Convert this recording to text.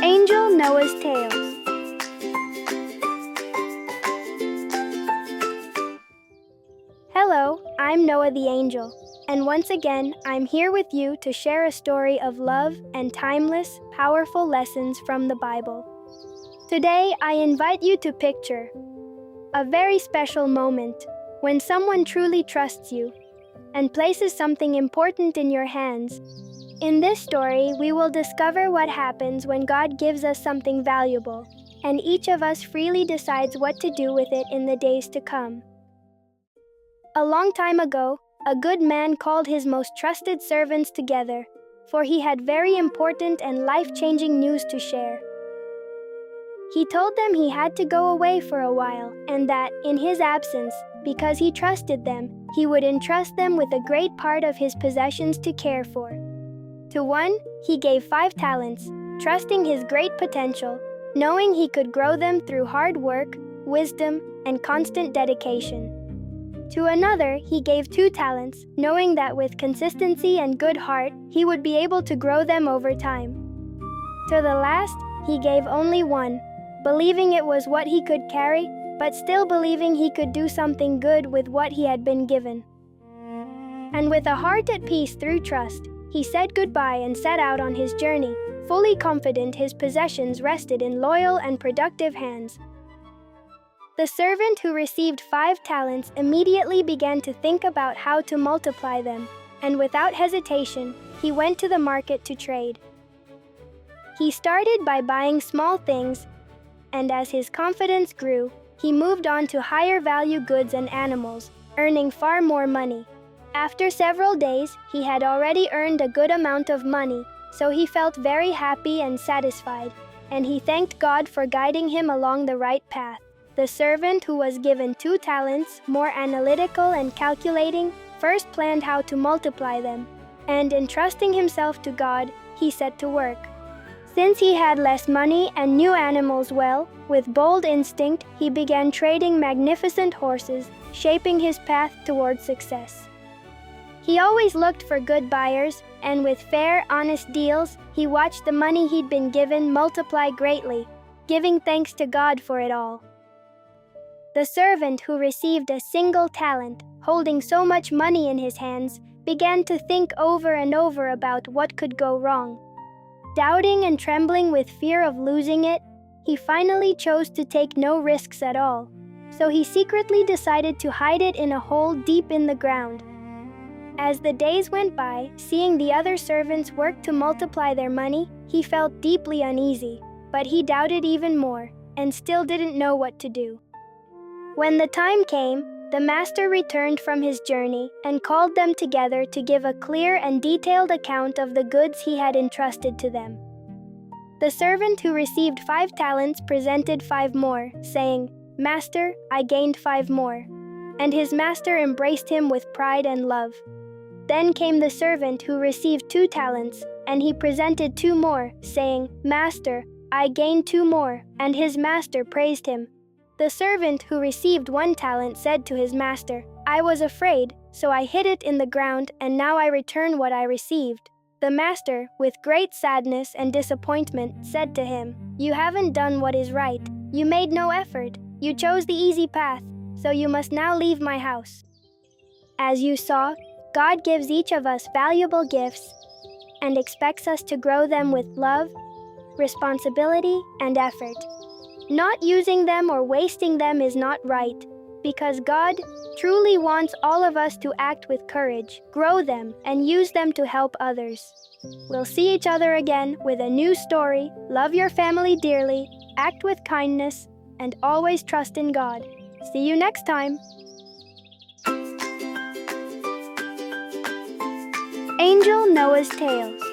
Angel Noah's Tales. Hello, I'm Noah the Angel, and once again, I'm here with you to share a story of love and timeless, powerful lessons from the Bible. Today, I invite you to picture a very special moment when someone truly trusts you and places something important in your hands. In this story, we will discover what happens when God gives us something valuable, and each of us freely decides what to do with it in the days to come. A long time ago, a good man called his most trusted servants together, for he had very important and life-changing news to share. He told them he had to go away for a while, and that, in his absence, because he trusted them, he would entrust them with a great part of his possessions to care for. To one, he gave 5 talents, trusting his great potential, knowing he could grow them through hard work, wisdom, and constant dedication. To another, he gave 2 talents, knowing that with consistency and good heart, he would be able to grow them over time. To the last, he gave only 1, believing it was what he could carry, but still believing he could do something good with what he had been given. And with a heart at peace through trust, he said goodbye and set out on his journey, fully confident his possessions rested in loyal and productive hands. The servant who received 5 talents immediately began to think about how to multiply them, and without hesitation, he went to the market to trade. He started by buying small things, and as his confidence grew, he moved on to higher value goods and animals, earning far more money. After several days, he had already earned a good amount of money, so he felt very happy and satisfied, and he thanked God for guiding him along the right path. The servant who was given 2 talents, more analytical and calculating, first planned how to multiply them, and entrusting himself to God, he set to work. Since he had less money and knew animals well, with bold instinct, he began trading magnificent horses, shaping his path toward success. He always looked for good buyers, and with fair, honest deals, he watched the money he'd been given multiply greatly, giving thanks to God for it all. The servant who received a single talent, holding so much money in his hands, began to think over and over about what could go wrong. Doubting and trembling with fear of losing it, he finally chose to take no risks at all, so he secretly decided to hide it in a hole deep in the ground. As the days went by, seeing the other servants work to multiply their money, he felt deeply uneasy, but he doubted even more, and still didn't know what to do. When the time came, the master returned from his journey and called them together to give a clear and detailed account of the goods he had entrusted to them. The servant who received 5 talents presented 5 more, saying, "Master, I gained 5 more." And his master embraced him with pride and love. Then came the servant who received 2 talents, and he presented 2 more, saying, "Master, I gained 2 more," and his master praised him. The servant who received 1 talent said to his master, "I was afraid, so I hid it in the ground, and now I return what I received." The master, with great sadness and disappointment, said to him, "You haven't done what is right. You made no effort. You chose the easy path, so you must now leave my house." As you saw, God gives each of us valuable gifts and expects us to grow them with love, responsibility, and effort. Not using them or wasting them is not right, because God truly wants all of us to act with courage, grow them, and use them to help others. We'll see each other again with a new story. Love your family dearly, act with kindness, and always trust in God. See you next time. Angel Noah's Tales.